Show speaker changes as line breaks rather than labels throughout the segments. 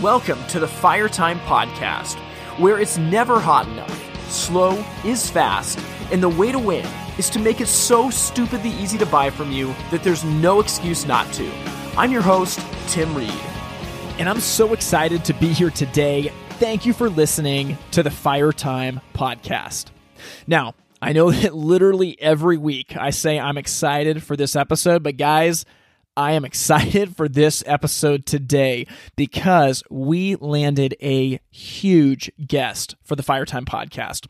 Welcome to the Fire Time Podcast, where it's never hot enough, slow is fast, and the way to win is to make it so stupidly easy to buy from you that there's no excuse not to. I'm your host, Tim Reed. And I'm so excited to be here today. Thank you for listening to the Fire Time Podcast. Now, I know that literally every week I say I'm excited for this episode, but guys, I am excited for this episode today because we landed a huge guest for the Fire Time Podcast.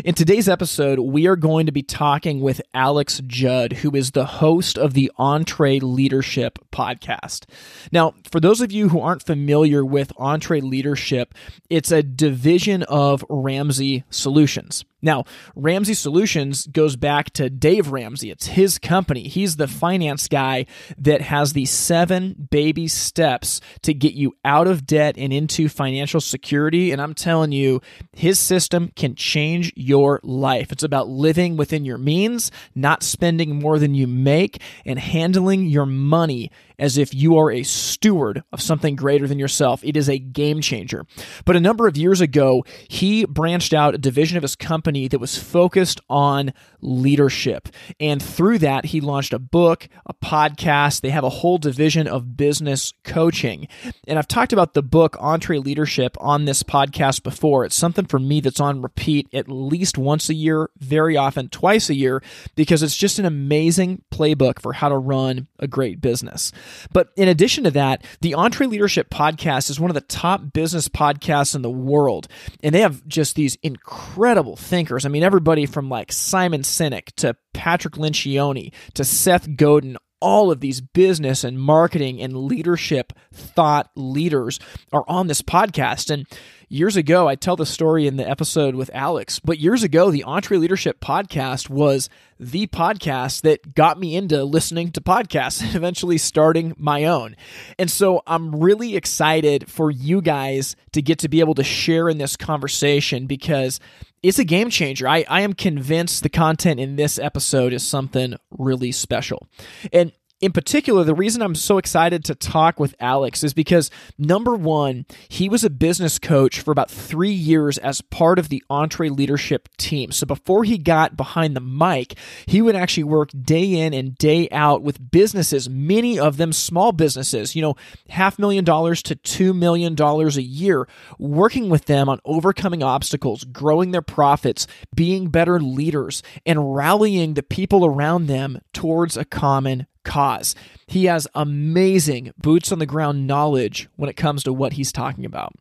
In today's episode, we are going to be talking with Alex Judd, who is the host of the EntreLeadership Podcast. Now, for those of you who aren't familiar with EntreLeadership, it's a division of Ramsey Solutions. Now, Ramsey Solutions goes back to Dave Ramsey. It's his company. He's the finance guy that has the 7 baby steps to get you out of debt and into financial security. And I'm telling you, his system can change your life. It's about living within your means, not spending more than you make, and handling your money as if you are a steward of something greater than yourself. It is a game changer. But a number of years ago, he branched out a division of his company that was focused on leadership. And through that, he launched a book, a podcast. They have a whole division of business coaching. And I've talked about the book, EntreLeadership, on this podcast before. It's something for me that's on repeat at least once a year, very often twice a year, because it's just an amazing playbook for how to run a great business. But in addition to that, the EntreLeadership Podcast is one of the top business podcasts in the world. And they have just these incredible thinkers. I mean, everybody from like Simon Sinek to Patrick Lencioni to Seth Godin. All of these business and marketing and leadership thought leaders are on this podcast. And years ago, I tell the story in the episode with Alex, but years ago, the EntreLeadership Podcast was the podcast that got me into listening to podcasts and eventually starting my own. And so I'm really excited for you guys to get to be able to share in this conversation because it's a game changer. I am convinced the content in this episode is something really special. And in particular, the reason I'm so excited to talk with Alex is because, number one, he was a business coach for about 3 years as part of the EntreLeadership team. So before he got behind the mic, he would actually work day in and day out with businesses, many of them small businesses, $500,000 to $2 million a year, working with them on overcoming obstacles, growing their profits, being better leaders, and rallying the people around them towards a common cause. He has amazing boots on the ground knowledge when it comes to what he's talking about.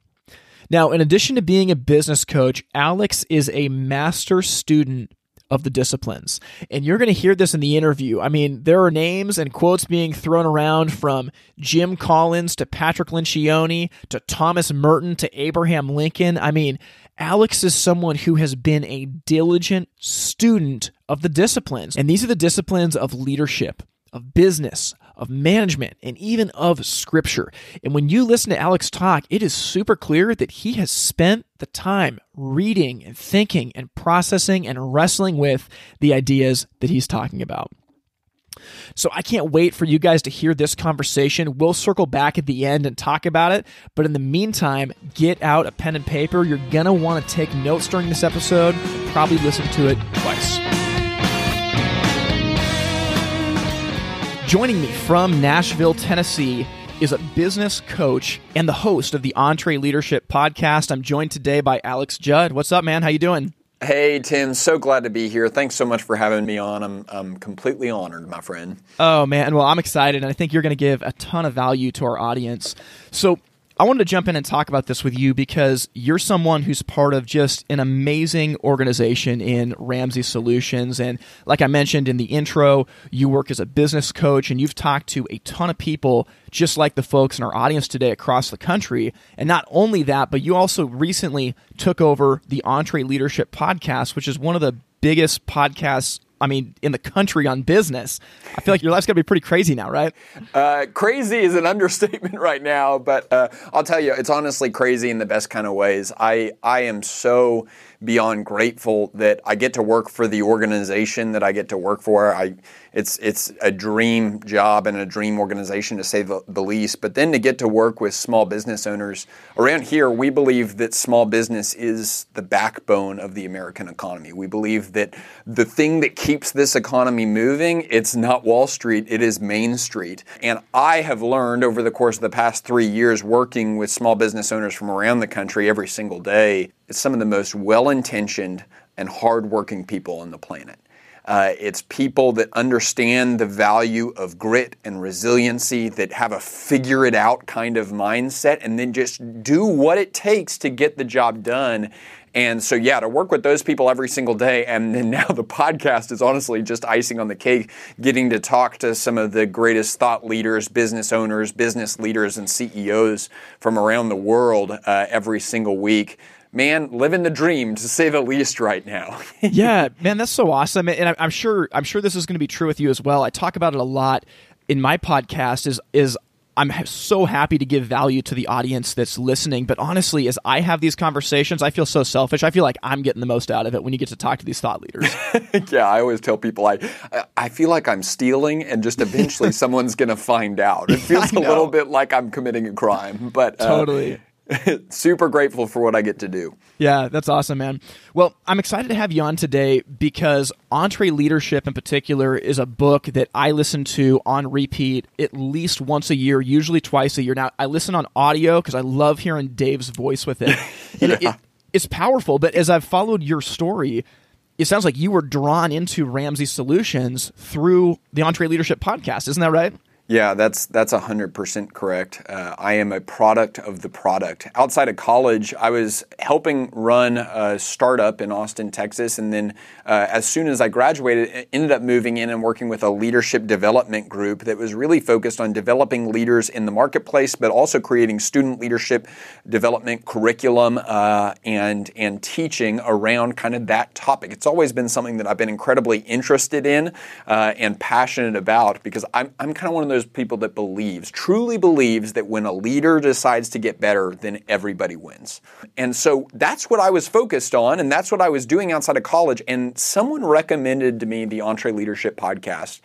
Now, in addition to being a business coach, Alex is a master student of the disciplines. And you're going to hear this in the interview. I mean, there are names and quotes being thrown around from Jim Collins to Patrick Lencioni to Thomas Merton to Abraham Lincoln. I mean, Alex is someone who has been a diligent student of the disciplines. And these are the disciplines of leadership, of business, of management, and even of scripture. And when you listen to Alex talk, it is super clear that he has spent the time reading and thinking and processing and wrestling with the ideas that he's talking about. So I can't wait for you guys to hear this conversation. We'll circle back at the end and talk about it. But in the meantime, get out a pen and paper. You're going to want to take notes during this episode and probably listen to it twice. Joining me from Nashville, Tennessee, is a business coach and the host of the EntreLeadership Podcast. I'm joined today by Alex Judd. What's up, man? How you doing?
Hey, Tim. So glad to be here. Thanks so much for having me on. I'm completely honored, my friend.
Oh, man. Well, I'm excited, and I think you're going to give a ton of value to our audience. So I wanted to jump in and talk about this with you because you're someone who's part of just an amazing organization in Ramsey Solutions. And like I mentioned in the intro, you work as a business coach and you've talked to a ton of people just like the folks in our audience today across the country. And not only that, but you also recently took over the EntreLeadership Podcast, which is one of the biggest podcasts in the country on business. I feel like your life's got to be pretty crazy now, right?
Crazy is an understatement right now, but I'll tell you, it's honestly crazy in the best kind of ways. I am so beyond grateful that I get to work for the organization that I get to work for. It's a dream job and a dream organization, to say the least. But then to get to work with small business owners. Around here, we believe that small business is the backbone of the American economy. We believe that the thing that keeps this economy moving, it's not Wall Street, it is Main Street. And I have learned over the course of the past 3 years working with small business owners from around the country every single day, it's some of the most well-intentioned and hardworking people on the planet. It's people that understand the value of grit and resiliency, that have a figure-it-out kind of mindset, and then just do what it takes to get the job done. And so, yeah, to work with those people every single day, and then now the podcast is honestly just icing on the cake, getting to talk to some of the greatest thought leaders, business owners, business leaders, and CEOs from around the world every single week. Man, living the dream, to say the least, right now.
Yeah, man, that's so awesome. And I'm sure this is going to be true with you as well. I talk about it a lot in my podcast is I'm so happy to give value to the audience that's listening. But honestly, as I have these conversations, I feel so selfish. I feel like I'm getting the most out of it when you get to talk to these thought leaders.
Yeah, I always tell people I feel like I'm stealing, and just eventually someone's going to find out. It feels a little bit like I'm committing a crime. But
totally.
Super grateful for what I get to do.
Yeah, that's awesome, man. Well, I'm excited to have you on today because EntreLeadership in particular is a book that I listen to on repeat at least once a year, usually twice a year. Now, I listen on audio because I love hearing Dave's voice with it. And it's powerful, but as I've followed your story, it sounds like you were drawn into Ramsey Solutions through the EntreLeadership podcast. Isn't that right?
Yeah, that's 100% correct. I am a product of the product. Outside of college, I was helping run a startup in Austin, Texas, and then as soon as I graduated, ended up moving in and working with a leadership development group that was really focused on developing leaders in the marketplace, but also creating student leadership development curriculum and teaching around kind of that topic. It's always been something that I've been incredibly interested in and passionate about, because I'm kind of one of those people that truly believes that when a leader decides to get better, then everybody wins. And so that's what I was focused on, and that's what I was doing outside of college. And someone recommended to me the EntreLeadership podcast.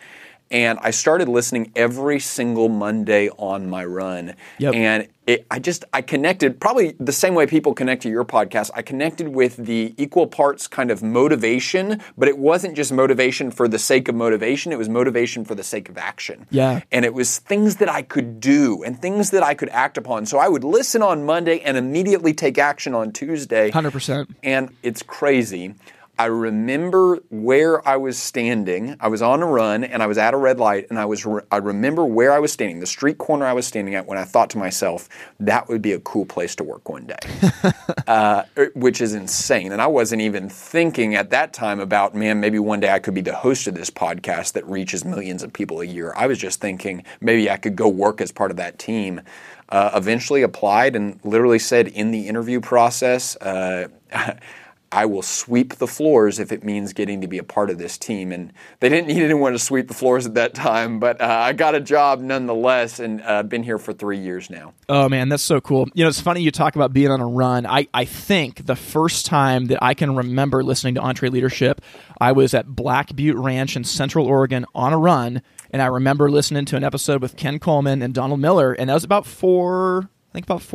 And I started listening every single Monday on my run. Yep. And I connected, probably the same way people connect to your podcast. I connected with the equal parts kind of motivation, but it wasn't just motivation for the sake of motivation. It was motivation for the sake of action. Yeah. And it was things that I could do and things that I could act upon. So I would listen on Monday and immediately take action on Tuesday.
100%.
And it's crazy. I remember where I was standing. I was on a run and I was at a red light, and I remember where I was standing, the street corner I was standing at, when I thought to myself, that would be a cool place to work one day, which is insane. And I wasn't even thinking at that time about, man, maybe one day I could be the host of this podcast that reaches millions of people a year. I was just thinking maybe I could go work as part of that team. Eventually applied and literally said in the interview process, I will sweep the floors if it means getting to be a part of this team. And they didn't need anyone to sweep the floors at that time, but I got a job nonetheless, and been here for 3 years now.
Oh, man, that's so cool. You know, it's funny you talk about being on a run. I think the first time that I can remember listening to EntreLeadership, I was at Black Butte Ranch in Central Oregon on a run, and I remember listening to an episode with Ken Coleman and Donald Miller, and that was about 4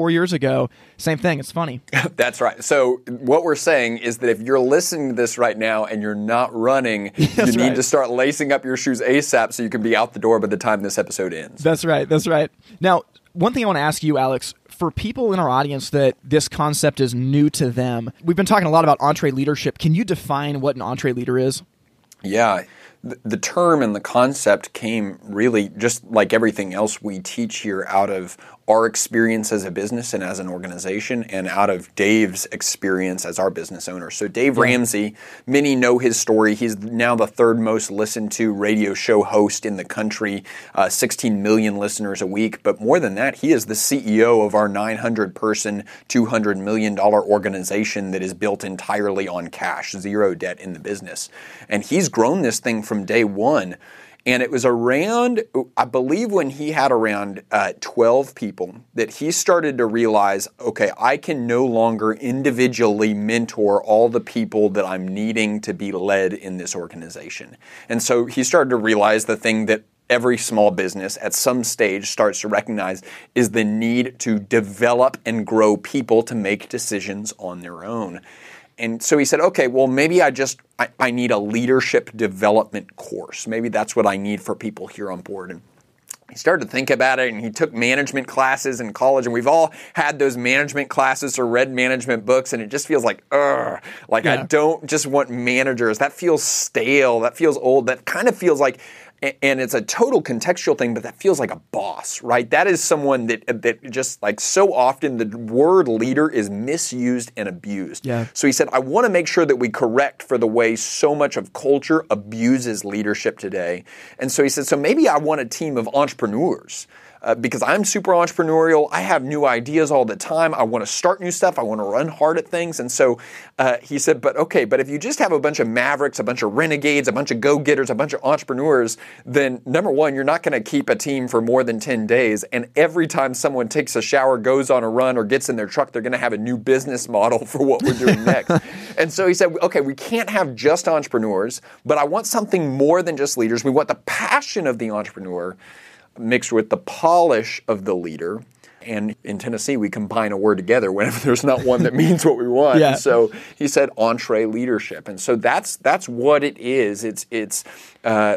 years ago. Same thing. It's funny.
That's right. So what we're saying is that if you're listening to this right now and you're not running, you need to start lacing up your shoes ASAP so you can be out the door by the time this episode ends.
That's right. That's right. Now, one thing I want to ask you, Alex, for people in our audience that this concept is new to them, we've been talking a lot about EntreLeadership. Can you define what an EntreLeader is?
Yeah. The term and the concept came really, just like everything else we teach here, out of our experience as a business and as an organization, and out of Dave's experience as our business owner. So Dave Ramsey, many know his story. He's now the third most listened to radio show host in the country, 16 million listeners a week. But more than that, he is the CEO of our 900-person, $200 million organization that is built entirely on cash, zero debt in the business. And he's grown this thing from day one. And it was around, I believe when he had around 12 people, that he started to realize, okay, I can no longer individually mentor all the people that I'm needing to be led in this organization. And so he started to realize the thing that every small business at some stage starts to recognize is the need to develop and grow people to make decisions on their own. And so he said, okay, well, maybe I need a leadership development course. Maybe that's what I need for people here on board. And he started to think about it, and he took management classes in college, and we've all had those management classes or read management books, and it just feels like, ugh, like I don't just want managers. That feels stale. That feels old. That kind of feels like, and it's a total contextual thing, but that feels like a boss, right? That is someone that just like so often the word leader is misused and abused. Yeah. So he said, I want to make sure that we correct for the way so much of culture abuses leadership today. And so he said, so maybe I want a team of entrepreneurs. Because I'm super entrepreneurial, I have new ideas all the time, I want to start new stuff, I want to run hard at things. And so he said, but if you just have a bunch of mavericks, a bunch of renegades, a bunch of go-getters, a bunch of entrepreneurs, then number one, you're not going to keep a team for more than 10 days. And every time someone takes a shower, goes on a run, or gets in their truck, they're going to have a new business model for what we're doing next. And so he said, okay, we can't have just entrepreneurs, but I want something more than just leaders. We want the passion of the entrepreneur mixed with the polish of the leader. And in Tennessee, we combine a word together whenever there's not one that means what we want. Yeah. So he said EntreLeadership. And so that's what it is. It's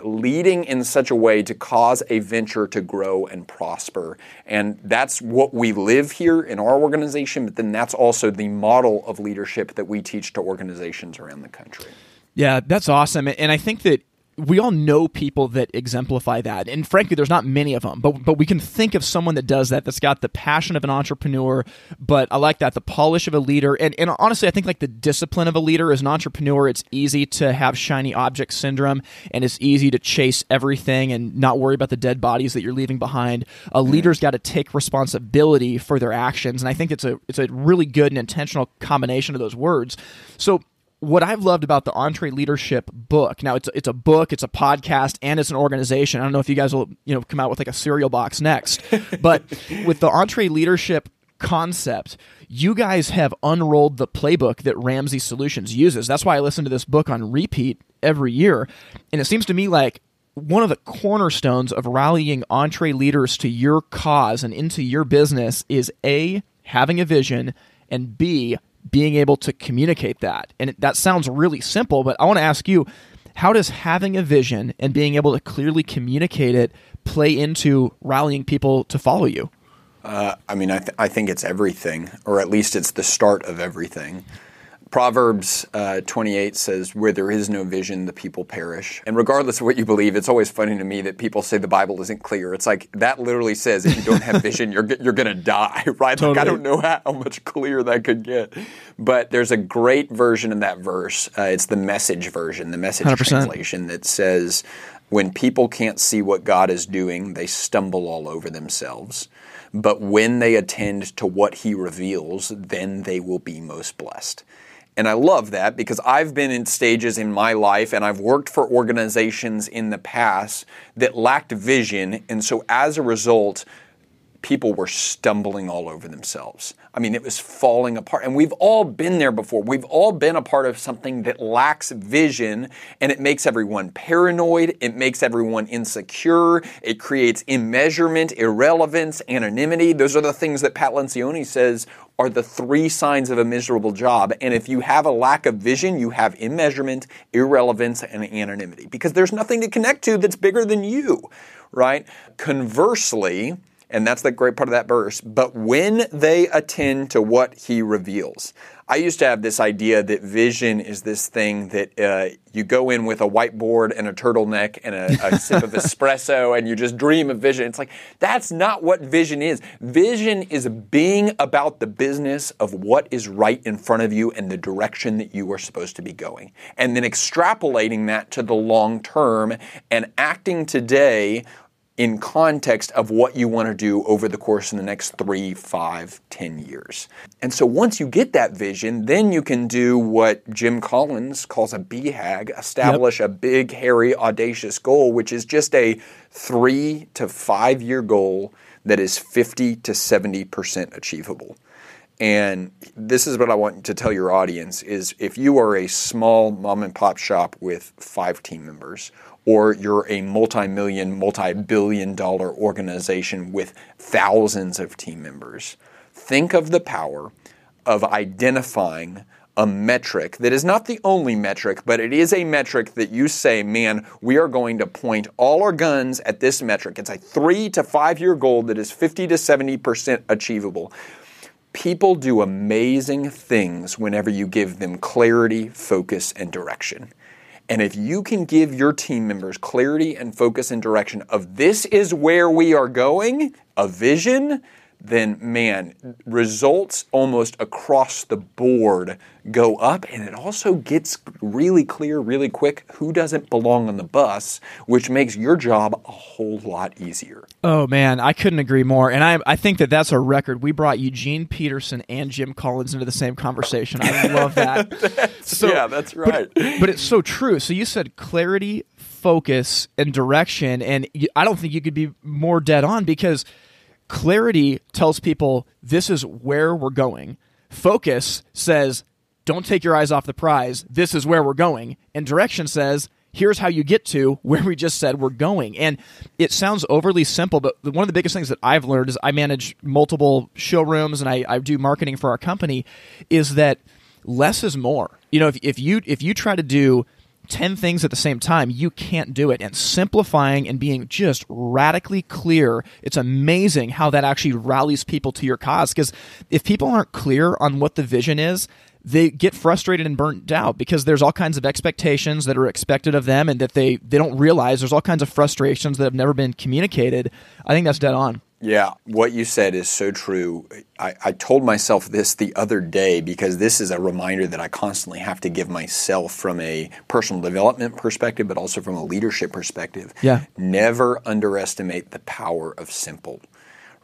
leading in such a way to cause a venture to grow and prosper. And that's what we live here in our organization, but then that's also the model of leadership that we teach to organizations around the country.
Yeah, that's awesome. And I think that we all know people that exemplify that. And frankly, there's not many of them, but we can think of someone that does that, that's got the passion of an entrepreneur, but I like that, the polish of a leader. And honestly, I think like the discipline of a leader as an entrepreneur, it's easy to have shiny object syndrome, and it's easy to chase everything and not worry about the dead bodies that you're leaving behind. A leader's got to take responsibility for their actions. And I think it's a really good and intentional combination of those words. So what I've loved about the EntreLeadership book, now it's a book, it's a podcast, and it's an organization. I don't know if you guys will come out with like a cereal box next, but with the EntreLeadership concept, you guys have unrolled the playbook that Ramsey Solutions uses. That's why I listen to this book on repeat every year, and it seems to me like one of the cornerstones of rallying EntreLeaders to your cause and into your business is A, having a vision, and B, being able to communicate that. And that sounds really simple, but I want to ask you, how does having a vision and being able to clearly communicate it play into rallying people to follow you?
I think it's everything, or at least it's the start of everything. Proverbs 28 says, where there is no vision, the people perish. And regardless of what you believe, it's always funny to me that people say the Bible isn't clear. It's like, that literally says if you don't have vision, you're going to die, right? Totally. Like, I don't know how much clearer that could get. But there's a great version of that verse. It's the Message version, the Message 100%. Translation that says, when people can't see what God is doing, they stumble all over themselves. But when they attend to what He reveals, then they will be most blessed. And I love that because I've been in stages in my life and I've worked for organizations in the past that lacked vision. And so as a result, people were stumbling all over themselves. I mean, it was falling apart. And we've all been there before. We've all been a part of something that lacks vision, and it makes everyone paranoid. It makes everyone insecure. It creates immeasurement, irrelevance, anonymity. Those are the things that Pat Lencioni says are the 3 signs of a miserable job. And if you have a lack of vision, you have immeasurement, irrelevance, and anonymity, because there's nothing to connect to that's bigger than you, right? Conversely, and that's the great part of that verse, but when they attend to what He reveals. I used to have this idea that vision is this thing that you go in with a whiteboard and a turtleneck and a sip of espresso and you just dream of vision. It's like, that's not what vision is. Vision is being about the business of what is right in front of you and the direction that you are supposed to be going. And then extrapolating that to the long term and acting today in context of what you want to do over the course of the next 3, 5, 10 years. And so once you get that vision, then you can do what Jim Collins calls a BHAG, establish a big, hairy, audacious goal, which is just a 3 to 5 year goal that is 50 to 70% achievable. And this is what I want to tell your audience is if you are a small mom and pop shop with 5 team members, or you're a multi-million, multi-billion dollar organization with thousands of team members, think of the power of identifying a metric that is not the only metric, but it is a metric that you say, man, we are going to point all our guns at this metric. It's a 3 to 5 year goal that is 50 to 70% achievable. People do amazing things whenever you give them clarity, focus, and direction. And if you can give your team members clarity and focus and direction of this is where we are going, a vision, then man, results almost across the board go up, and it also gets really clear really quick who doesn't belong on the bus, which makes your job a whole lot easier.
Oh man, I couldn't agree more. And I think that that's a record. We brought Eugene Peterson and Jim Collins into the same conversation. I love that.
That's right.
But it's so true. So you said clarity, focus, and direction, and I don't think you could be more dead on, because clarity tells people this is where we're going. Focus says, don't take your eyes off the prize. This is where we're going. And direction says, here's how you get to where we just said we're going. And it sounds overly simple, but one of the biggest things that I've learned is I manage multiple showrooms and I do marketing for our company, is that less is more. You know, if you try to do 10 things at the same time, you can't do it. And simplifying and being just radically clear, it's amazing how that actually rallies people to your cause. Because if people aren't clear on what the vision is, they get frustrated and burnt out because there's all kinds of expectations that are expected of them and that they don't realize. There's all kinds of frustrations that have never been communicated. I think that's dead on.
Yeah, what you said is so true. I told myself this the other day because this is a reminder that I constantly have to give myself from a personal development perspective, but also from a leadership perspective.
Yeah.
Never underestimate the power of simple.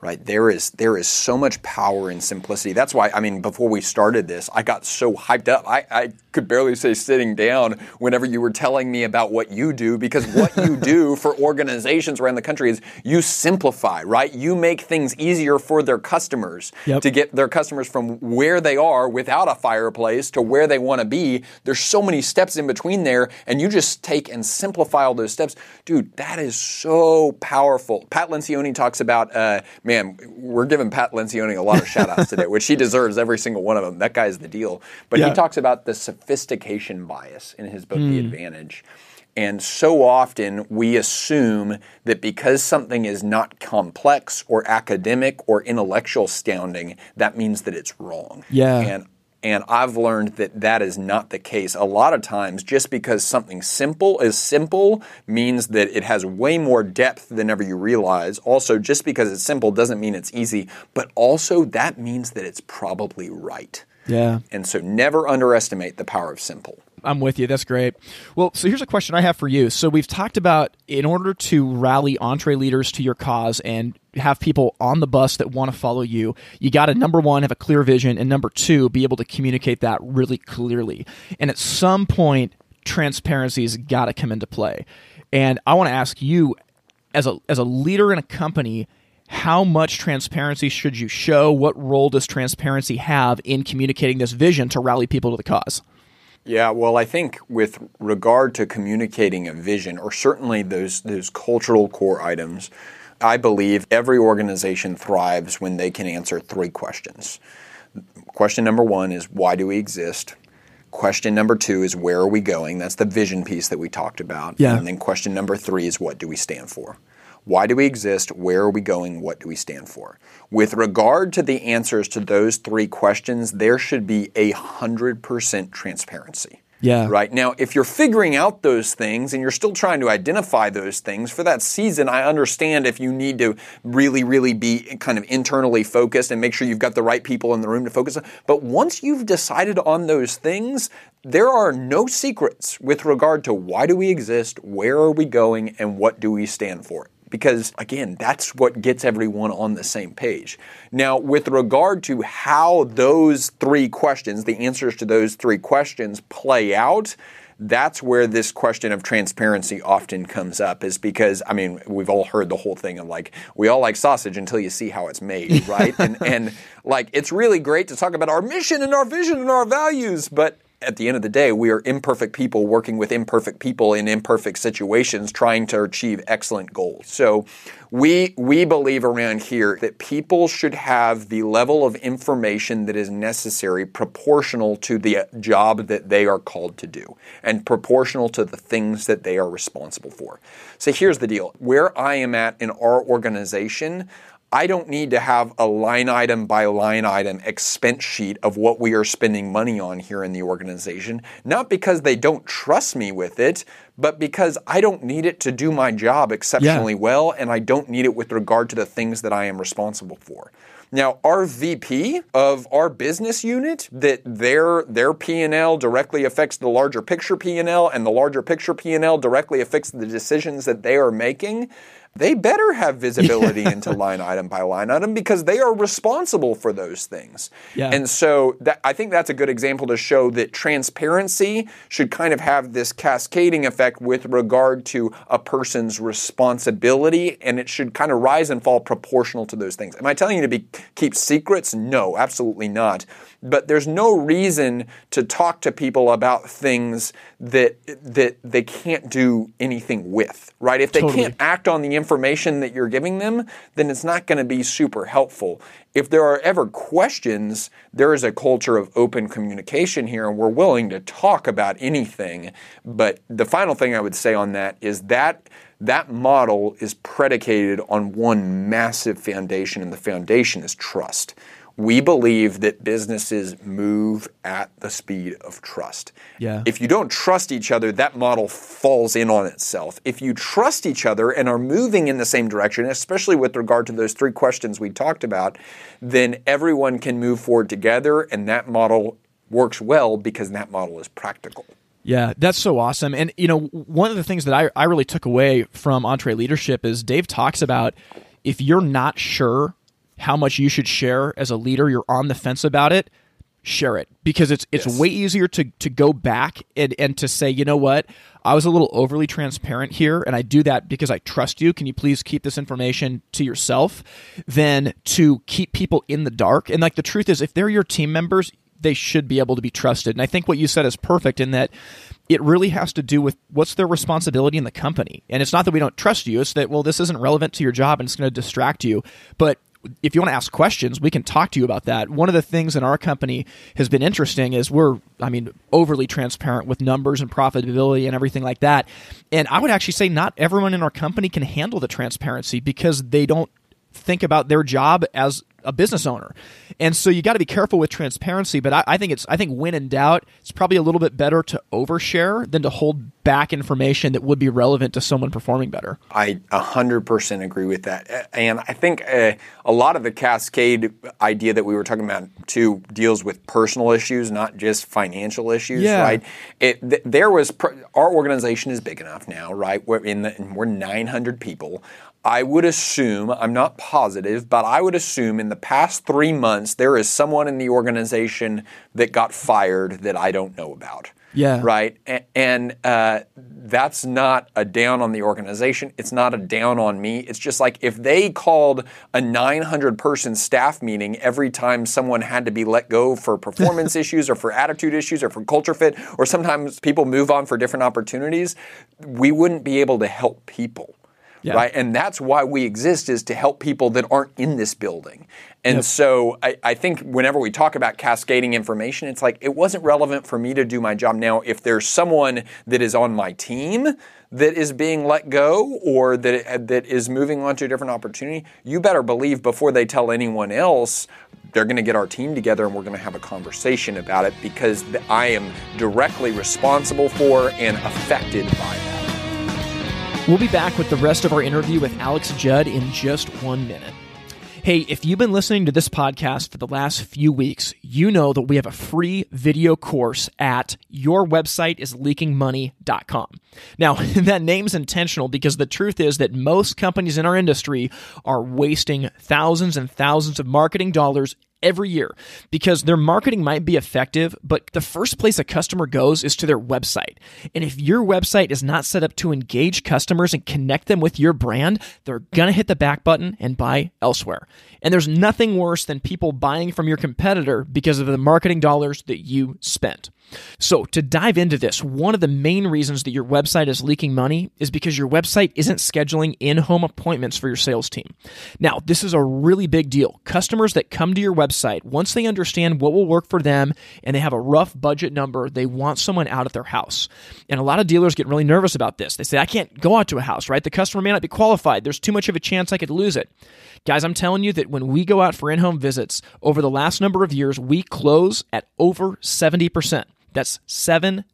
Right? There is so much power in simplicity. That's why, I mean, before we started this, I got so hyped up. I could barely say sitting down whenever you were telling me about what you do, because what you do for organizations around the country is you simplify, right? You make things easier for their customers to get their customers from where they are without a fireplace to where they want to be. There's so many steps in between there, and you just take and simplify all those steps. Dude, that is so powerful. Pat Lencioni talks about, man, we're giving Pat Lencioni a lot of shout-outs today, which he deserves, every single one of them. That guy's the deal. But he talks about the sophistication bias in his book, The Advantage. And so often we assume that because something is not complex or academic or intellectual sounding, that means that it's wrong.
Yeah.
And I've learned that that is not the case. A lot of times, just because something simple is simple means that it has way more depth than ever you realize. Also, just because it's simple doesn't mean it's easy, but also that means that it's probably right.
Yeah.
And so never underestimate the power of simple.
I'm with you. That's great. Well, so here's a question I have for you. So we've talked about, in order to rally EntreLeaders to your cause and have people on the bus that want to follow you, you got to, number one, have a clear vision, and number two, be able to communicate that really clearly. And at some point, transparency's got to come into play. And I want to ask you, as a leader in a company, how much transparency should you show? What role does transparency have in communicating this vision to rally people to the cause?
Yeah, well, I think with regard to communicating a vision, or certainly those cultural core items, I believe every organization thrives when they can answer 3 questions. Question number 1 is, why do we exist? Question number 2 is, where are we going? That's the vision piece that we talked about.
Yeah.
And then question number 3 is, what do we stand for? Why do we exist? Where are we going? What do we stand for? With regard to the answers to those 3 questions, there should be 100% transparency.
Yeah.
Right? Now, if you're figuring out those things and you're still trying to identify those things for that season, I understand if you need to really, really be kind of internally focused and make sure you've got the right people in the room to focus on. But once you've decided on those things, there are no secrets with regard to why do we exist, where are we going, and what do we stand for. because, again, that's what gets everyone on the same page. Now, with regard to how those three questions, the answers to those three questions play out, that's where this question of transparency often comes up, is because, I mean, we've all heard the whole thing of like, we all like sausage until you see how it's made, right? and like, it's really great to talk about our mission and our vision and our values, but at the end of the day, we are imperfect people working with imperfect people in imperfect situations trying to achieve excellent goals. So we believe around here that people should have the level of information that is necessary proportional to the job that they are called to do and proportional to the things that they are responsible for. So here's the deal. Where I am at in our organization, I don't need to have a line item by line item expense sheet of what we are spending money on here in the organization, not because they don't trust me with it, but because I don't need it to do my job exceptionally well, and I don't need it with regard to the things that I am responsible for. Now, our VP of our business unit, that their P&L directly affects the larger picture P&L, and the larger picture P&L directly affects the decisions that they are making, they better have visibility into line item by line item because they are responsible for those things. Yeah. And so I think that's a good example to show that transparency should kind of have this cascading effect with regard to a person's responsibility, and it should kind of rise and fall proportional to those things. Am I telling you to keep secrets? No, absolutely not. But there's no reason to talk to people about things that they can't do anything with, right? If they can't act on the information that you're giving them, then it's not going to be super helpful. If there are ever questions, there is a culture of open communication here, and we're willing to talk about anything. But the final thing I would say on that is that model is predicated on one massive foundation, and the foundation is trust. We believe that businesses move at the speed of trust. Yeah. If you don't trust each other, that model falls in on itself. If you trust each other and are moving in the same direction, especially with regard to those three questions we talked about, then everyone can move forward together, and that model works well because that model is practical.
Yeah, that's so awesome. And one of the things that I really took away from EntreLeadership is Dave talks about if you're not sure how much you should share as a leader, you're on the fence about it, share it. Because it's way easier to go back and to say, you know what, I was a little overly transparent here, and I do that because I trust you. Can you please keep this information to yourself? Than to keep people in the dark. And like the truth is, if they're your team members, they should be able to be trusted. And I think what you said is perfect in that it really has to do with what's their responsibility in the company. And it's not that we don't trust you. It's that, well, this isn't relevant to your job and it's going to distract you. But if you want to ask questions, we can talk to you about that. One of the things in our company has been interesting is we're overly transparent with numbers and profitability and everything like that. And I would actually say not everyone in our company can handle the transparency because they don't think about their job as a business owner. And so you got to be careful with transparency, but I think when in doubt, it's probably a little bit better to overshare than to hold back information that would be relevant to someone performing better.
I 100% agree with that. And I think a lot of the cascade idea that we were talking about too deals with personal issues, not just financial issues, right? Our organization is big enough now, right? We're 900 people. I would assume, I'm not positive, but I would assume in the past 3 months, there is someone in the organization that got fired that I don't know about. Yeah. Right? And that's not a down on the organization. It's not a down on me. It's just like if they called a 900-person staff meeting every time someone had to be let go for performance issues or for attitude issues or for culture fit, or sometimes people move on for different opportunities, we wouldn't be able to help people. Yeah. Right? And that's why we exist, is to help people that aren't in this building. And so I think whenever we talk about cascading information, it's like it wasn't relevant for me to do my job. Now, if there's someone that is on my team that is being let go or that is moving on to a different opportunity, you better believe before they tell anyone else, they're going to get our team together and we're going to have a conversation about it because I am directly responsible for and affected by that.
We'll be back with the rest of our interview with Alex Judd in just 1 minute. Hey, if you've been listening to this podcast for the last few weeks, you know that we have a free video course at yourwebsiteisleakingmoney.com. Now, that name's intentional because the truth is that most companies in our industry are wasting thousands and thousands of marketing dollars every year because their marketing might be effective, but the first place a customer goes is to their website. And if your website is not set up to engage customers and connect them with your brand, they're going to hit the back button and buy elsewhere. And there's nothing worse than people buying from your competitor because of the marketing dollars that you spent. So to dive into this, one of the main reasons that your website is leaking money is because your website isn't scheduling in-home appointments for your sales team. Now, this is a really big deal. Customers that come to your website, once they understand what will work for them and they have a rough budget number, they want someone out at their house. And a lot of dealers get really nervous about this. They say, I can't go out to a house, right? The customer may not be qualified. There's too much of a chance I could lose it. Guys, I'm telling you that when we go out for in-home visits, over the last number of years, we close at over 70%. That's 70.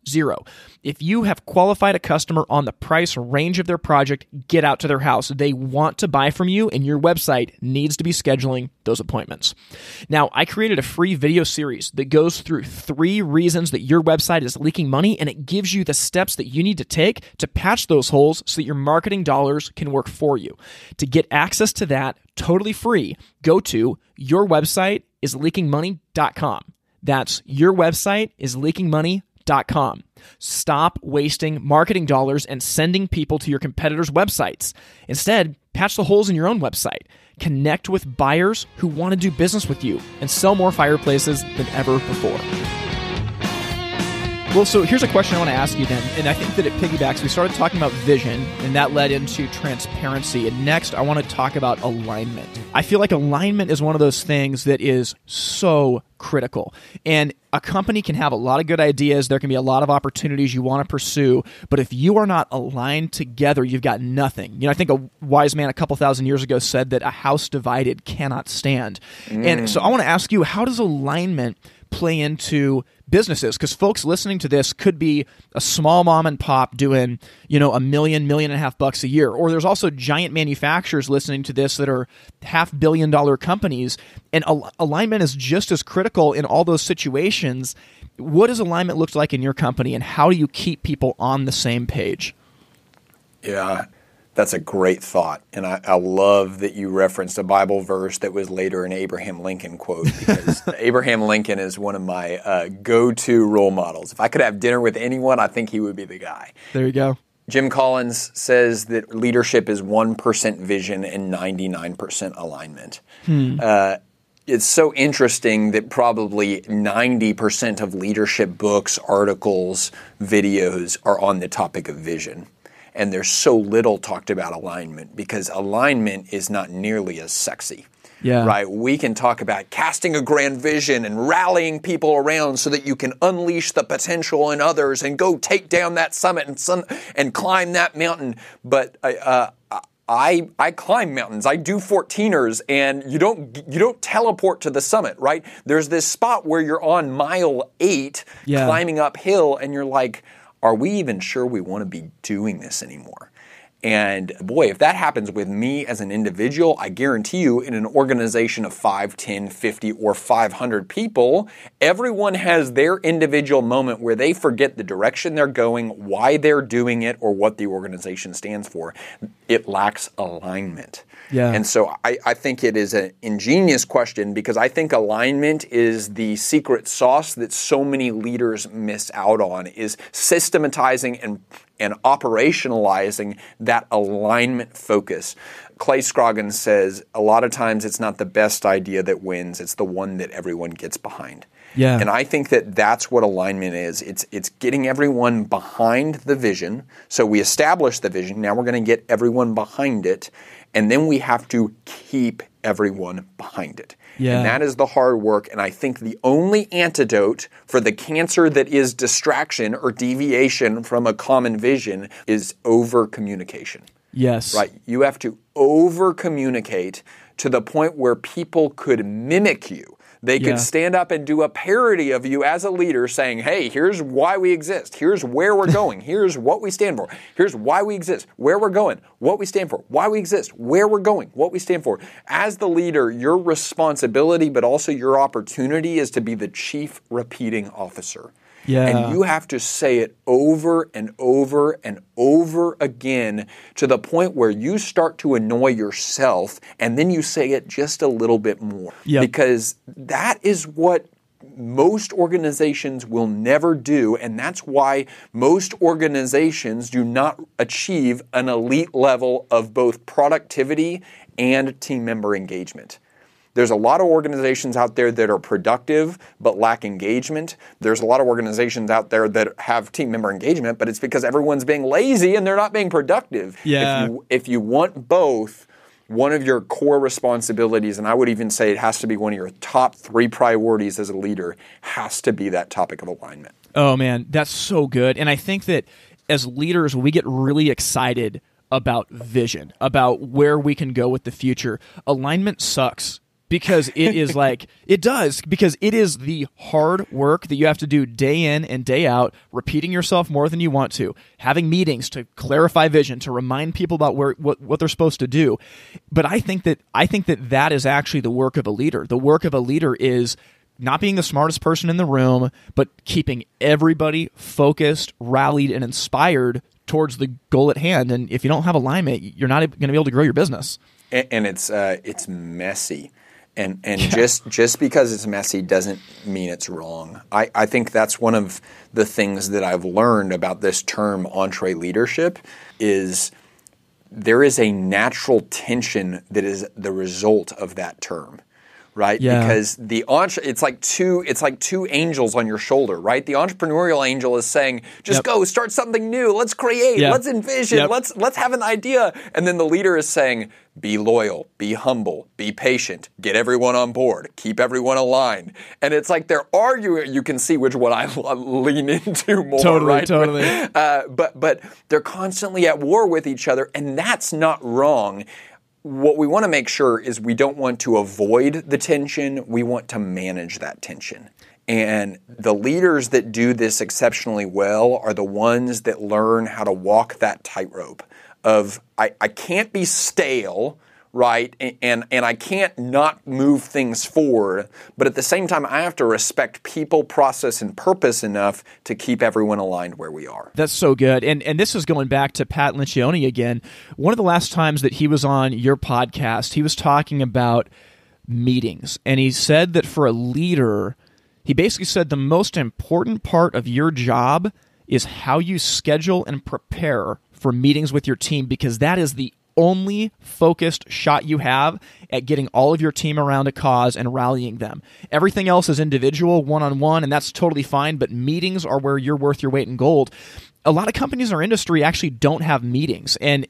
If you have qualified a customer on the price range of their project, get out to their house. They want to buy from you, and your website needs to be scheduling those appointments. Now, I created a free video series that goes through 3 reasons that your website is leaking money, and it gives you the steps that you need to take to patch those holes so that your marketing dollars can work for you. To get access to that totally free, go to yourwebsiteisleakingmoney.com. That's yourwebsiteisleakingmoney.com. Stop wasting marketing dollars and sending people to your competitors' websites. Instead, patch the holes in your own website. Connect with buyers who want to do business with you and sell more fireplaces than ever before. Well, so here's a question I want to ask you then, and I think that it piggybacks. We started talking about vision, and that led into transparency. And next, I want to talk about alignment. I feel like alignment is one of those things that is so critical. And a company can have a lot of good ideas. There can be a lot of opportunities you want to pursue. But if you are not aligned together, you've got nothing. You know, I think a wise man a couple thousand years ago said that a house divided cannot stand. And so I want to ask you, how does alignment play into businesses? Because folks listening to this could be a small mom and pop doing, $1 million, $1.5 million a year. Or there's also giant manufacturers listening to this that are $500 million companies. And alignment is just as critical in all those situations. What does alignment look like in your company, and how do you keep people on the same page?
Yeah. That's a great thought, and I love that you referenced a Bible verse that was later an Abraham Lincoln quote, because Abraham Lincoln is one of my go-to role models. If I could have dinner with anyone, I think he would be the guy.
There you go.
Jim Collins says that leadership is 1% vision and 99% alignment. It's so interesting that probably 90% of leadership books, articles, videos are on the topic of vision. And there's so little talked about alignment because alignment is not nearly as sexy.
Yeah.
Right? We can talk about casting a grand vision and rallying people around so that you can unleash the potential in others and go take down that summit and climb that mountain. But I climb mountains. I do 14ers, and you don't teleport to the summit, right? There's this spot where you're on mile 8 climbing uphill, and you're like, are we even sure we want to be doing this anymore? And boy, if that happens with me as an individual, I guarantee you in an organization of 5, 10, 50, or 500 people, everyone has their individual moment where they forget the direction they're going, why they're doing it, or what the organization stands for. It lacks alignment.
Yeah.
And so I think it is an ingenious question, because I think alignment is the secret sauce that so many leaders miss out on, is systematizing and operationalizing that alignment focus. Clay Scroggins says, a lot of times it's not the best idea that wins, it's the one that everyone gets behind.
Yeah.
And I think that that's what alignment is. It's getting everyone behind the vision. So we establish the vision. Now we're going to get everyone behind it. And then we have to keep everyone behind it.
Yeah.
And that is the hard work. And I think the only antidote for the cancer that is distraction or deviation from a common vision is over-communication.
Yes.
Right? You have to over-communicate to the point where people could mimic you. They could stand up and do a parody of you as a leader saying, hey, here's why we exist. Here's where we're going. Here's what we stand for. Here's why we exist, where we're going, what we stand for, why we exist, where we're going, what we stand for. As the leader, your responsibility, but also your opportunity is to be the chief repeating officer.
Yeah.
And you have to say it over and over and over again to the point where you start to annoy yourself, and then you say it just a little bit more.
Yep.
Because that is what most organizations will never do, and that's why most organizations do not achieve an elite level of both productivity and team member engagement. There's a lot of organizations out there that are productive but lack engagement. There's a lot of organizations out there that have team member engagement, but it's because everyone's being lazy and they're not being productive.
Yeah.
If you want both, one of your core responsibilities, and I would even say it has to be one of your top 3 priorities as a leader, has to be that topic of alignment.
Oh, man, that's so good. And I think that as leaders, we get really excited about vision, about where we can go with the future. Alignment sucks. Because it is because it is the hard work that you have to do day in and day out, repeating yourself more than you want to, having meetings to clarify vision, to remind people about what they're supposed to do. But I think that is actually the work of a leader. The work of a leader is not being the smartest person in the room, but keeping everybody focused, rallied, and inspired towards the goal at hand. And if you don't have alignment, you're not going to be able to grow your business.
And it's messy. And just because it's messy doesn't mean it's wrong. I think that's one of the things that I've learned about this term EntreLeadership is there is a natural tension that is the result of that term. Right?
Yeah.
Because it's like two angels on your shoulder, right? The entrepreneurial angel is saying, just go, start something new, let's create, let's envision, let's have an idea. And then the leader is saying, be loyal, be humble, be patient, get everyone on board, keep everyone aligned. And it's like they're arguing. You can see which one I lean into more, right?
Totally.
But they're constantly at war with each other, and that's not wrong. What we want to make sure is we don't want to avoid the tension. We want to manage that tension. And the leaders that do this exceptionally well are the ones that learn how to walk that tightrope of I can't be stale, right? And I can't not move things forward. But at the same time, I have to respect people, process, and purpose enough to keep everyone aligned where we are.
That's so good. And this is going back to Pat Lencioni again. One of the last times that he was on your podcast, he was talking about meetings. And he said that for a leader, he basically said the most important part of your job is how you schedule and prepare for meetings with your team, because that is the only focused shot you have at getting all of your team around a cause and rallying them. Everything else is individual, one-on-one, and that's totally fine, but meetings are where you're worth your weight in gold. A lot of companies in our industry actually don't have meetings, and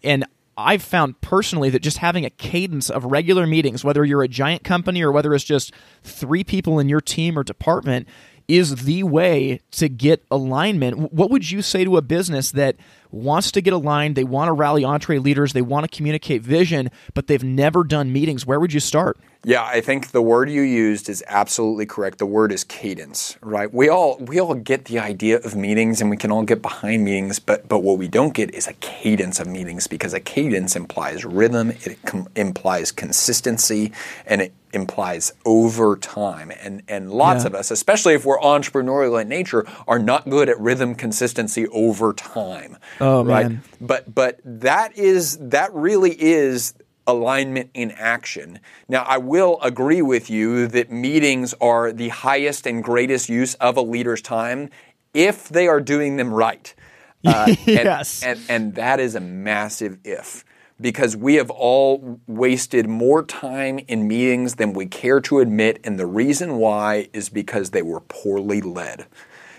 I've found personally that just having a cadence of regular meetings, whether you're a giant company or whether it's just 3 people in your team or department, is the way to get alignment. What would you say to a business that wants to get aligned, they want to rally EntreLeaders, they want to communicate vision, but they've never done meetings? Where would you start?
Yeah, I think the word you used is absolutely correct. The word is cadence, right? We all get the idea of meetings and we can all get behind meetings, but what we don't get is a cadence of meetings, because a cadence implies rhythm, it implies consistency, and it implies over time. And lots of us, especially if we're entrepreneurial in nature, are not good at rhythm, consistency over time.
Oh,
right?
man.
But that really is alignment in action. Now, I will agree with you that meetings are the highest and greatest use of a leader's time if they are doing them right.
Yes.
And that is a massive if, because we have all wasted more time in meetings than we care to admit, and the reason why is because they were poorly led.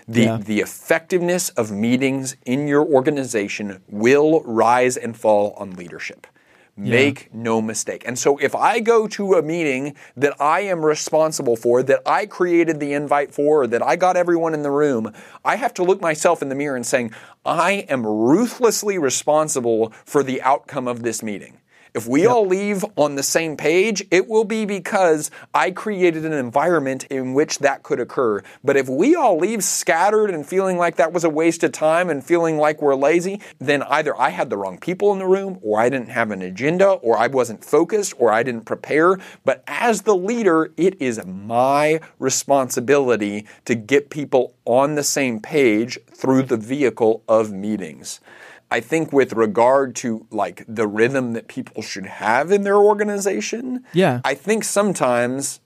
The effectiveness of meetings in your organization will rise and fall on leadership. Make no mistake. And so if I go to a meeting that I am responsible for, that I created the invite for, or that I got everyone in the room, I have to look myself in the mirror and saying, I am ruthlessly responsible for the outcome of this meeting. If we all leave on the same page, it will be because I created an environment in which that could occur. But if we all leave scattered and feeling like that was a waste of time and feeling like we're lazy, then either I had the wrong people in the room, or I didn't have an agenda, or I wasn't focused, or I didn't prepare. But as the leader, it is my responsibility to get people on the same page through the vehicle of meetings. I think with regard to like the rhythm that people should have in their organization, I think sometimes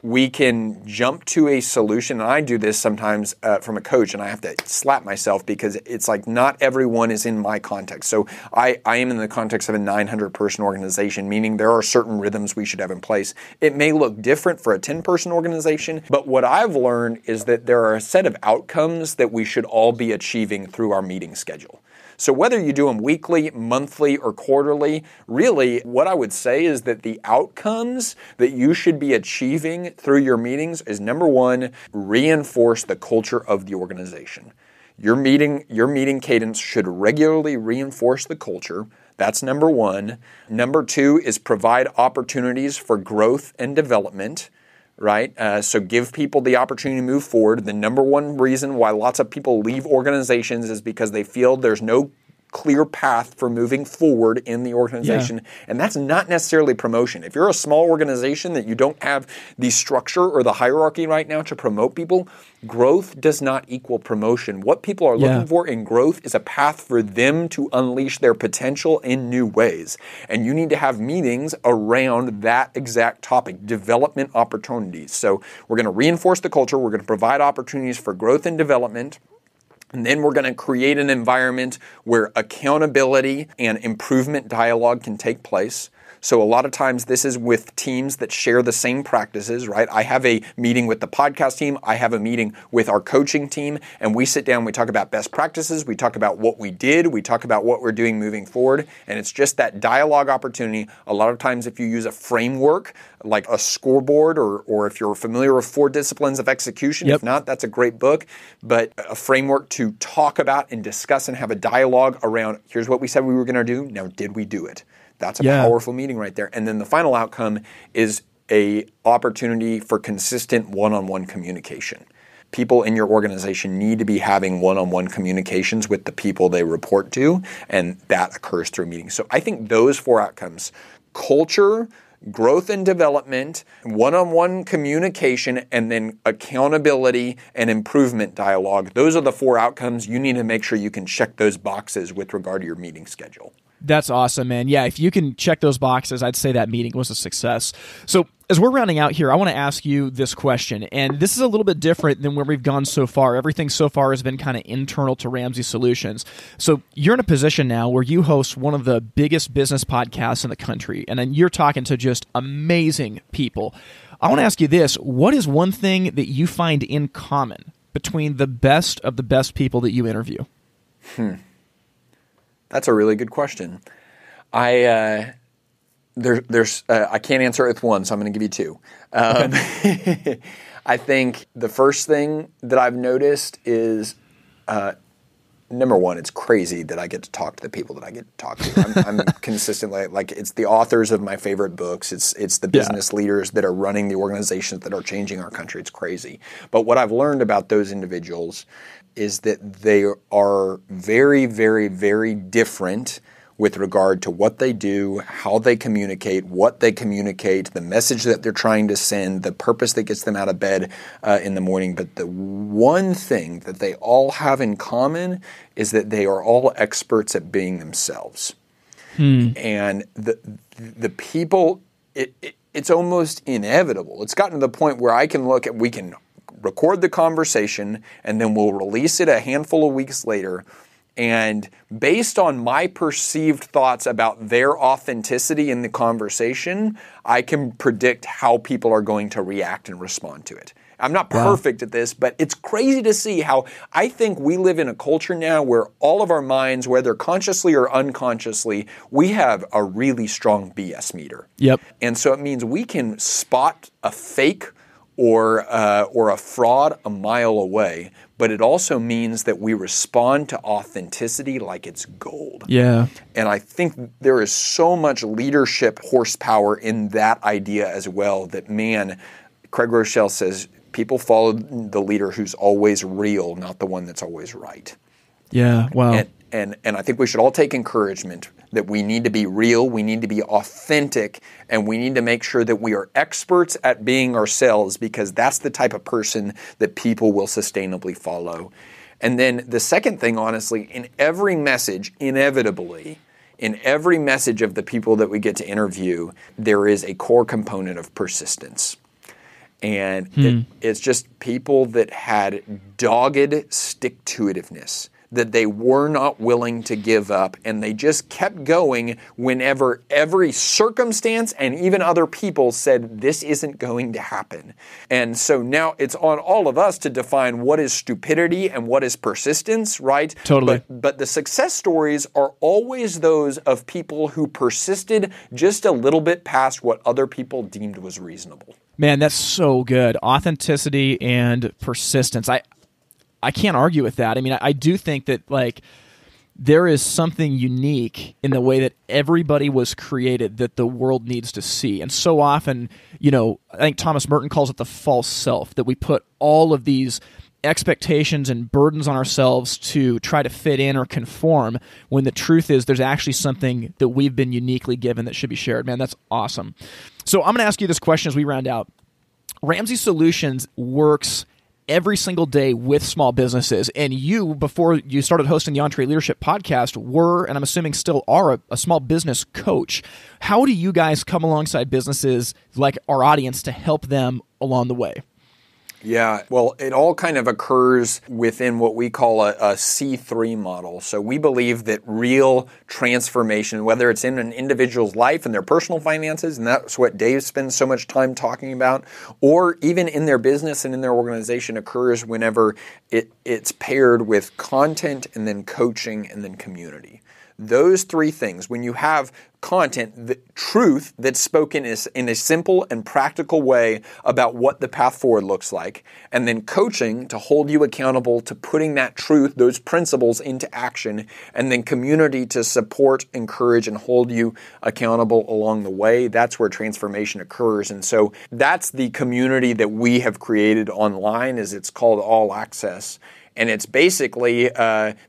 we can jump to a solution. And I do this sometimes from a coach, and I have to slap myself because it's like not everyone is in my context. So I am in the context of a 900-person organization, meaning there are certain rhythms we should have in place. It may look different for a 10-person organization, but what I've learned is that there are a set of outcomes that we should all be achieving through our meeting schedule. So whether you do them weekly, monthly, or quarterly, really what I would say is that the outcomes that you should be achieving through your meetings is, number one, reinforce the culture of the organization. Your meeting cadence should regularly reinforce the culture. That's number one. Number two is provide opportunities for growth and development. Right? So give people the opportunity to move forward. The number one reason why lots of people leave organizations is because they feel there's no clear path for moving forward in the organization. And that's not necessarily promotion. If you're a small organization that you don't have the structure or the hierarchy right now to promote people, growth does not equal promotion. What people are looking for in growth is a path for them to unleash their potential in new ways. And you need to have meetings around that exact topic, development opportunities. So we're going to reinforce the culture. We're going to provide opportunities for growth and development. And then we're going to create an environment where accountability and improvement dialogue can take place. So a lot of times this is with teams that share the same practices, right? I have a meeting with the podcast team. I have a meeting with our coaching team, and we sit down, we talk about best practices. We talk about what we did. We talk about what we're doing moving forward. And it's just that dialogue opportunity. A lot of times if you use a framework like a scoreboard, or if you're familiar with 4 Disciplines of Execution, if not, that's a great book. But a framework to talk about and discuss and have a dialogue around, here's what we said we were going to do. Now, did we do it? That's a powerful meeting right there. And then the final outcome is a opportunity for consistent one-on-one communication. People in your organization need to be having one-on-one communications with the people they report to, and that occurs through meetings. So I think those 4 outcomes, culture, growth and development, one-on-one communication, and then accountability and improvement dialogue, those are the 4 outcomes. You need to make sure you can check those boxes with regard to your meeting schedule.
That's awesome, man. Yeah, if you can check those boxes, I'd say that meeting was a success. So as we're rounding out here, I want to ask you this question, and this is a little bit different than where we've gone so far. Everything so far has been kind of internal to Ramsey Solutions. So you're in a position now where you host one of the biggest business podcasts in the country, and then you're talking to just amazing people. I want to ask you this. What is one thing that you find in common between the best of the best people that you interview?
That's a really good question. I can't answer it with one, so I'm going to give you 2. Okay. I think the first thing that I've noticed is, number one, it's crazy that I get to talk to the people that I get to talk to. I'm consistently, like, it's the authors of my favorite books. It's the business leaders that are running the organizations that are changing our country. It's crazy. But what I've learned about those individuals is that they are very, very, very different with regard to what they do, how they communicate, what they communicate, the message that they're trying to send, the purpose that gets them out of bed in the morning. But the one thing that they all have in common is that they are all experts at being themselves. And the people, it's almost inevitable. It's gotten to the point where we can record the conversation, and then we'll release it a handful of weeks later. And based on my perceived thoughts about their authenticity in the conversation, I can predict how people are going to react and respond to it. I'm not perfect at this, but it's crazy to see how I think we live in a culture now where all of our minds, whether consciously or unconsciously, we have a really strong BS meter. And so it means we can spot a fake or a fraud a mile away, but it also means that we respond to authenticity like it's gold.
Yeah.
And I think there is so much leadership horsepower in that idea as well that, man, Craig Rochelle says people follow the leader who's always real, not the one that's always right.
Yeah, wow.
And I think we should all take encouragement that we need to be real, we need to be authentic, and we need to make sure that we are experts at being ourselves, because that's the type of person that people will sustainably follow. And then the second thing, honestly, in every message, inevitably, in every message of the people that we get to interview, there is a core component of persistence. And it's just people that had dogged stick-to-itiveness, that they were not willing to give up, and they just kept going whenever every circumstance and even other people said, this isn't going to happen. And so now it's on all of us to define what is stupidity and what is persistence, right?
Totally.
But the success stories are always those of people who persisted just a little bit past what other people deemed was reasonable.
Man, that's so good. Authenticity and persistence. I can't argue with that. I mean, I do think that there is something unique in the way that everybody was created that the world needs to see. And so often, I think Thomas Merton calls it the false self, that we put all of these expectations and burdens on ourselves to try to fit in or conform, when the truth is there's actually something that we've been uniquely given that should be shared. Man, that's awesome. So I'm going to ask you this question as we round out. Ramsey Solutions works every single day with small businesses, and you, before you started hosting the EntreLeadership podcast, were, and I'm assuming still are, a small business coach. How do you guys come alongside businesses like our audience to help them along the way?
Yeah, well, it all kind of occurs within what we call a C3 model. So we believe that real transformation, whether it's in an individual's life and their personal finances, and that's what Dave spends so much time talking about, or even in their business and in their organization, occurs whenever it's paired with content and then coaching and then community. Those three things, when you have content, the truth that's spoken is in a simple and practical way about what the path forward looks like, and then coaching to hold you accountable to putting that truth, those principles into action, and then community to support, encourage, and hold you accountable along the way, that's where transformation occurs. And so that's the community that we have created online, is it's called All Access. And it's basically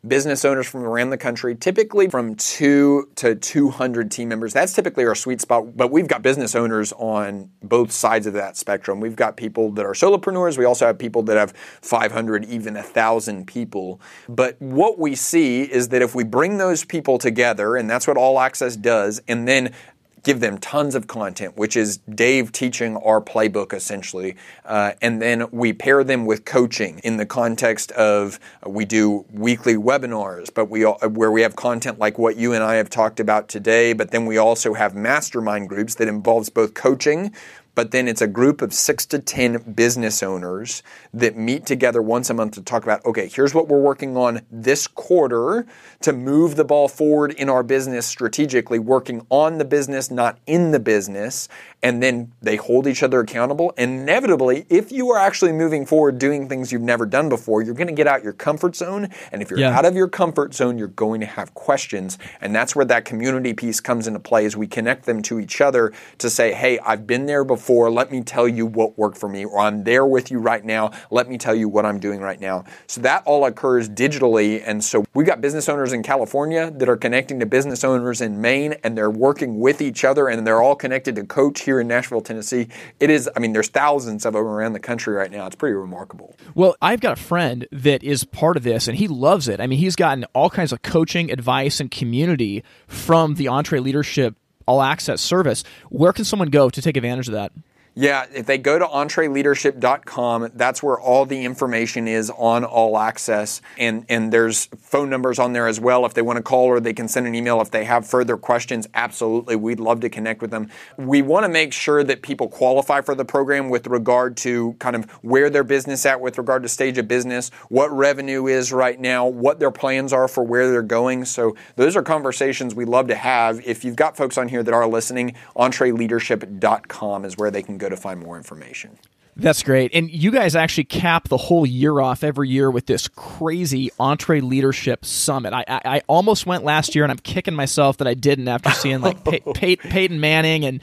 business owners from around the country, typically from 2 to 200 team members. That's typically our sweet spot, but we've got business owners on both sides of that spectrum. We've got people that are solopreneurs. We also have people that have 500, even 1,000 people. But what we see is that if we bring those people together, and that's what All Access does, and then give them tons of content, which is Dave teaching our playbook essentially. And then we pair them with coaching in the context of we do weekly webinars, but where we have content like what you and I have talked about today. But then we also have mastermind groups that involves both coaching, but then it's a group of 6 to 10 business owners that meet together once a month to talk about, okay, here's what we're working on this quarter to move the ball forward in our business strategically, working on the business, not in the business. And then they hold each other accountable. And inevitably, if you are actually moving forward, doing things you've never done before, you're going to get out your comfort zone. And if you're out of your comfort zone, you're going to have questions. And that's where that community piece comes into play, as we connect them to each other to say, hey, I've been there before. Let me tell you what worked for me. Or I'm there with you right now. Let me tell you what I'm doing right now. So that all occurs digitally. And so we've got business owners in California that are connecting to business owners in Maine, and they're working with each other, and they're all connected to coach here in Nashville, Tennessee. There's thousands of them around the country right now. It's pretty remarkable.
Well, I've got a friend that is part of this, and he loves it. I mean, he's gotten all kinds of coaching, advice, and community from the EntreLeadership All Access service. Where can someone go to take advantage of that?
Yeah, if they go to EntreLeadership.com, that's where all the information is on All Access. And there's phone numbers on there as well. If they want to call, or they can send an email if they have further questions, absolutely. We'd love to connect with them. We want to make sure that people qualify for the program with regard to kind of where their business at, with regard to stage of business, what revenue is right now, what their plans are for where they're going. So those are conversations we love to have. If you've got folks on here that are listening, EntreLeadership.com is where they can go to find more information.
That's great. And you guys actually cap the whole year off every year with this crazy EntreLeadership Summit. I almost went last year, and I'm kicking myself that I didn't after seeing like Peyton Manning and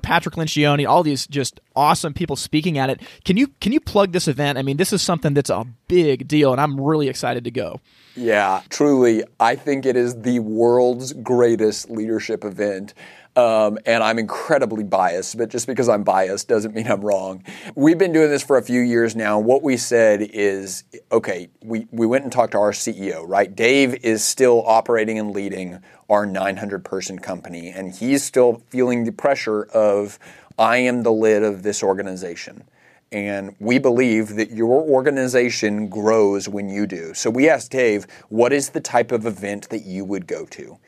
Patrick Lencioni, all these just awesome people speaking at it. Can you plug this event? I mean, this is something that's a big deal, and I'm really excited to go.
Yeah, truly, I think it is the world's greatest leadership event. And I'm incredibly biased, but just because I'm biased doesn't mean I'm wrong. We've been doing this for a few years now. What we said is, okay, we went and talked to our CEO, right? Dave is still operating and leading our 900-person company, and he's still feeling the pressure of, I am the lid of this organization. And we believe that your organization grows when you do. So we asked Dave, what is the type of event that you would go to?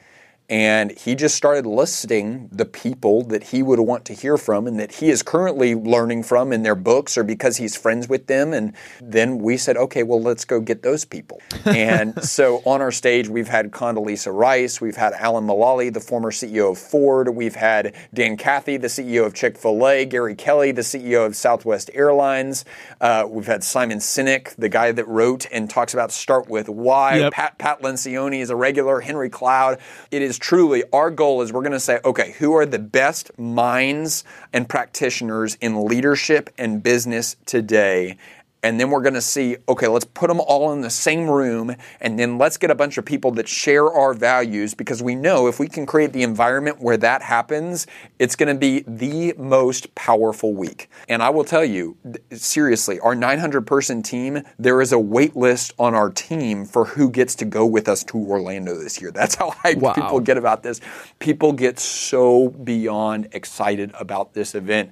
And he just started listing the people that he would want to hear from and that he is currently learning from in their books or because he's friends with them. And then we said, okay, well, let's go get those people. And so on our stage, we've had Condoleezza Rice, we've had Alan Mulally, the former CEO of Ford, we've had Dan Cathy, the CEO of Chick-fil-A, Gary Kelly, the CEO of Southwest Airlines. We've had Simon Sinek, the guy that wrote and talks about Start With Why. Yep. Pat Lencioni is a regular, Henry Cloud. It is truly, our goal is we're going to say, okay, who are the best minds and practitioners in leadership and business today? And then we're going to see, okay, let's put them all in the same room, and then let's get a bunch of people that share our values, because we know if we can create the environment where that happens, it's going to be the most powerful week. And I will tell you, seriously, our 900-person team, there is a wait list on our team for who gets to go with us to Orlando this year. That's how hyped people get about this. People get so beyond excited about this event.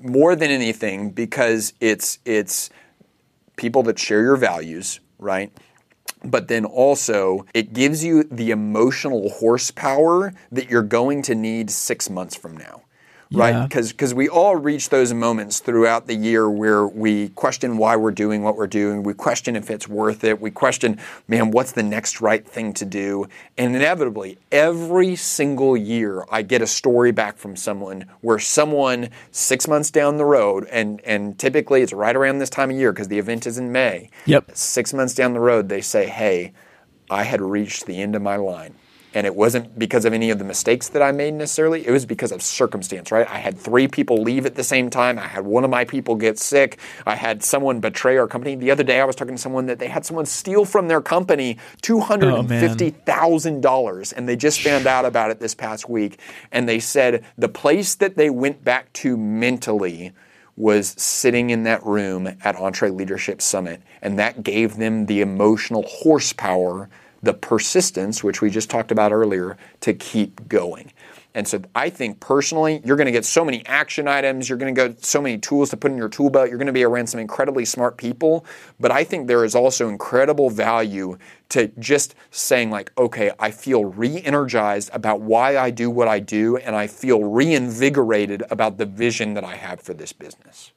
More than anything, because it's people that share your values, right? But then also it gives you the emotional horsepower that you're going to need 6 months from now. Right? Because we all reach those moments throughout the year where we question why we're doing what we're doing. We question if it's worth it. We question, man, what's the next right thing to do? And inevitably, every single year, I get a story back from someone where someone 6 months down the road, and typically it's right around this time of year because the event is in May. Yep. 6 months down the road, they say, hey, I had reached the end of my line. And it wasn't because of any of the mistakes that I made necessarily. It was because of circumstance, right? I had 3 people leave at the same time. I had one of my people get sick. I had someone betray our company. The other day I was talking to someone that they had someone steal from their company $250,000. And they just found out about it this past week. And they said the place that they went back to mentally was sitting in that room at EntreLeadership Summit. And that gave them the emotional horsepower, the persistence, which we just talked about earlier, to keep going. And so I think personally, you're going to get so many action items, you're going to get so many tools to put in your tool belt, you're going to be around some incredibly smart people, but I think there is also incredible value to just saying like, okay, I feel re-energized about why I do what I do, and I feel reinvigorated about the vision that I have for this business.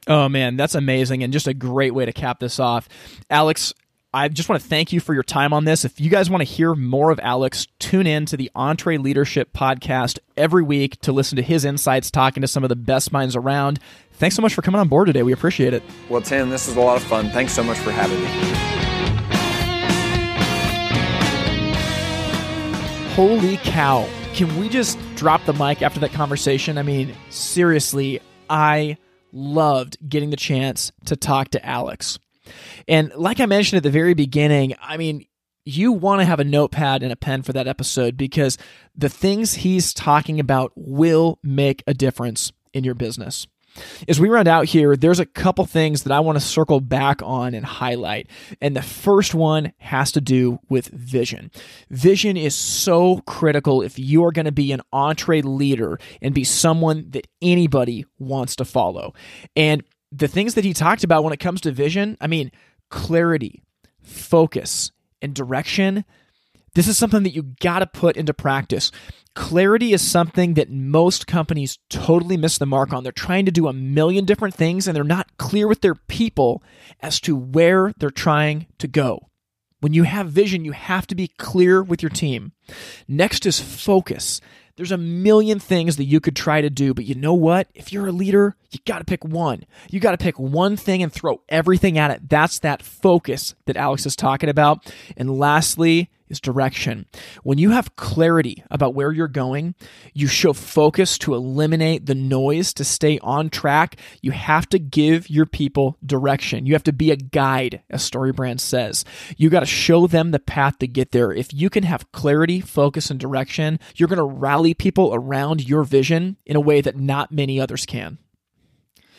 Oh man, that's amazing, and just a great way to cap this off. Alex, I just want to thank you for your time on this. If you guys want to hear more of Alex, tune in to the EntreLeadership Podcast every week to listen to his insights, talking to some of the best minds around. Thanks so much for coming on board today. We appreciate it.
Well, Tim, this was a lot of fun. Thanks so much for having me.
Holy cow. Can we just drop the mic after that conversation? I mean, seriously, I loved getting the chance to talk to Alex. And like I mentioned at the very beginning, I mean, you want to have a notepad and a pen for that episode because the things he's talking about will make a difference in your business. As we round out here, there's a couple things that I want to circle back on and highlight. And the first one has to do with vision. Vision is so critical if you are going to be an EntreLeader and be someone that anybody wants to follow. And the things that he talked about when it comes to vision, I mean, clarity, focus, and direction, this is something that you got to put into practice. Clarity is something that most companies totally miss the mark on. They're trying to do a million different things, and they're not clear with their people as to where they're trying to go. When you have vision, you have to be clear with your team. Next is focus. There's a million things that you could try to do, but you know what? If you're a leader, you got to pick one. You got to pick one thing and throw everything at it. That's that focus that Alex is talking about. And lastly is direction. When you have clarity about where you're going, you show focus to eliminate the noise to stay on track. You have to give your people direction. You have to be a guide, as StoryBrand says. You got to show them the path to get there. If you can have clarity, focus, and direction, you're going to rally people around your vision in a way that not many others can.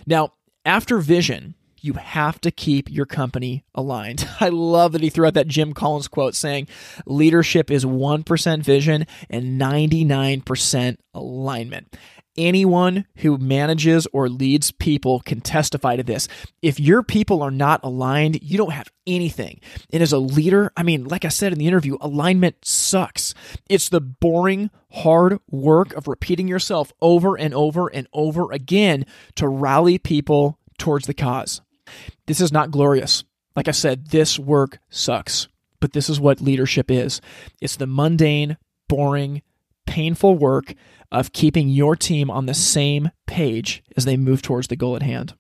Now, after vision, you have to keep your company aligned. I love that he threw out that Jim Collins quote saying, leadership is 1% vision and 99% alignment. Anyone who manages or leads people can testify to this. If your people are not aligned, you don't have anything. And as a leader, like I said in the interview, alignment sucks. It's the boring, hard work of repeating yourself over and over and over again to rally people towards the cause. This is not glorious. Like I said, this work sucks, but this is what leadership is. It's the mundane, boring, painful work of keeping your team on the same page as they move towards the goal at hand.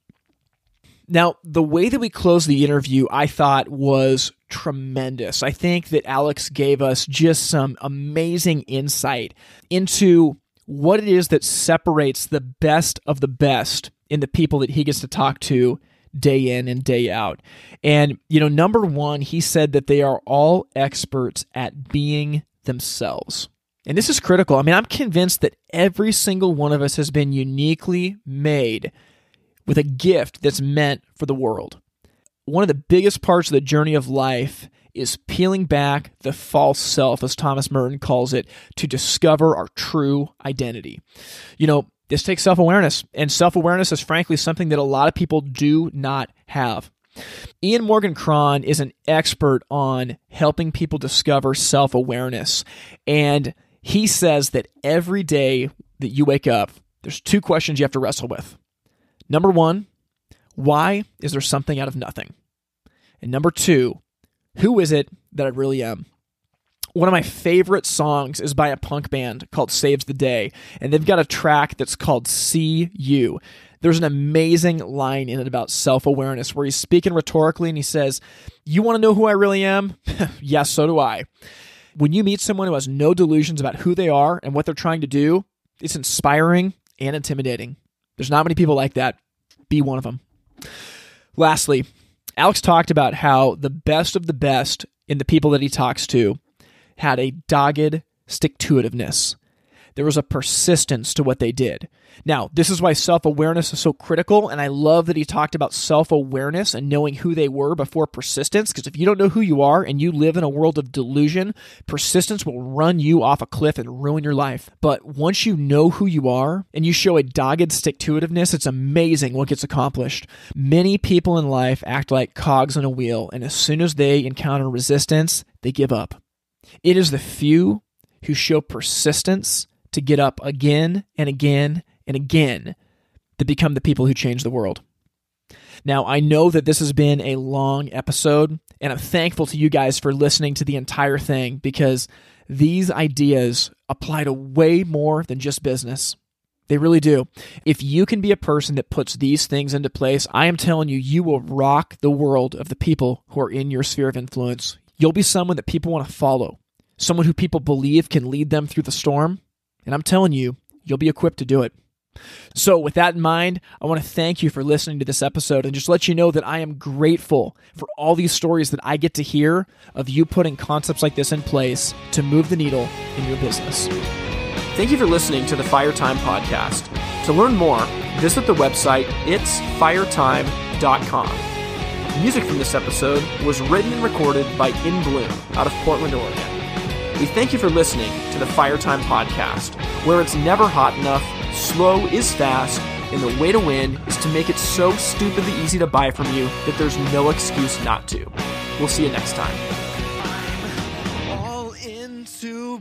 Now, the way that we closed the interview, I thought was tremendous. I think that Alex gave us just some amazing insight into what it is that separates the best of the best in the people that he gets to talk to day in and day out. And, number one, he said that they are all experts at being themselves. And this is critical. I'm convinced that every single one of us has been uniquely made with a gift that's meant for the world. One of the biggest parts of the journey of life is peeling back the false self, as Thomas Merton calls it, to discover our true identity. This takes self-awareness, and self-awareness is frankly something that a lot of people do not have. Ian Morgan Cron is an expert on helping people discover self-awareness, and he says that every day that you wake up, there's two questions you have to wrestle with. Number one, why is there something out of nothing? And number two, who is it that I really am? One of my favorite songs is by a punk band called Saves the Day, and they've got a track that's called See You. There's an amazing line in it about self-awareness where he's speaking rhetorically and he says, you want to know who I really am? Yes, so do I. When you meet someone who has no delusions about who they are and what they're trying to do, it's inspiring and intimidating. There's not many people like that. Be one of them. Lastly, Alex talked about how the best of the best in the people that he talks to had a dogged stick-to-itiveness. There was a persistence to what they did. Now, this is why self-awareness is so critical, and I love that he talked about self-awareness and knowing who they were before persistence, because if you don't know who you are and you live in a world of delusion, persistence will run you off a cliff and ruin your life. But once you know who you are and you show a dogged stick-to-itiveness, it's amazing what gets accomplished. Many people in life act like cogs in a wheel, and as soon as they encounter resistance, they give up. It is the few who show persistence to get up again and again and again that become the people who change the world. Now, I know that this has been a long episode, and I'm thankful to you guys for listening to the entire thing because these ideas apply to way more than just business. They really do. If you can be a person that puts these things into place, I am telling you, you will rock the world of the people who are in your sphere of influence. You'll be someone that people want to follow, someone who people believe can lead them through the storm. And I'm telling you, you'll be equipped to do it. So with that in mind, I want to thank you for listening to this episode and just let you know that I am grateful for all these stories that I get to hear of you putting concepts like this in place to move the needle in your business.
Thank you for listening to the Fire Time Podcast. To learn more, visit the website itsfiretime.com. Music from this episode was written and recorded by In Bloom out of Portland, Oregon. We thank you for listening to the Fire Time Podcast, where it's never hot enough, slow is fast, and the way to win is to make it so stupidly easy to buy from you that there's no excuse not to. We'll see you next time.
All into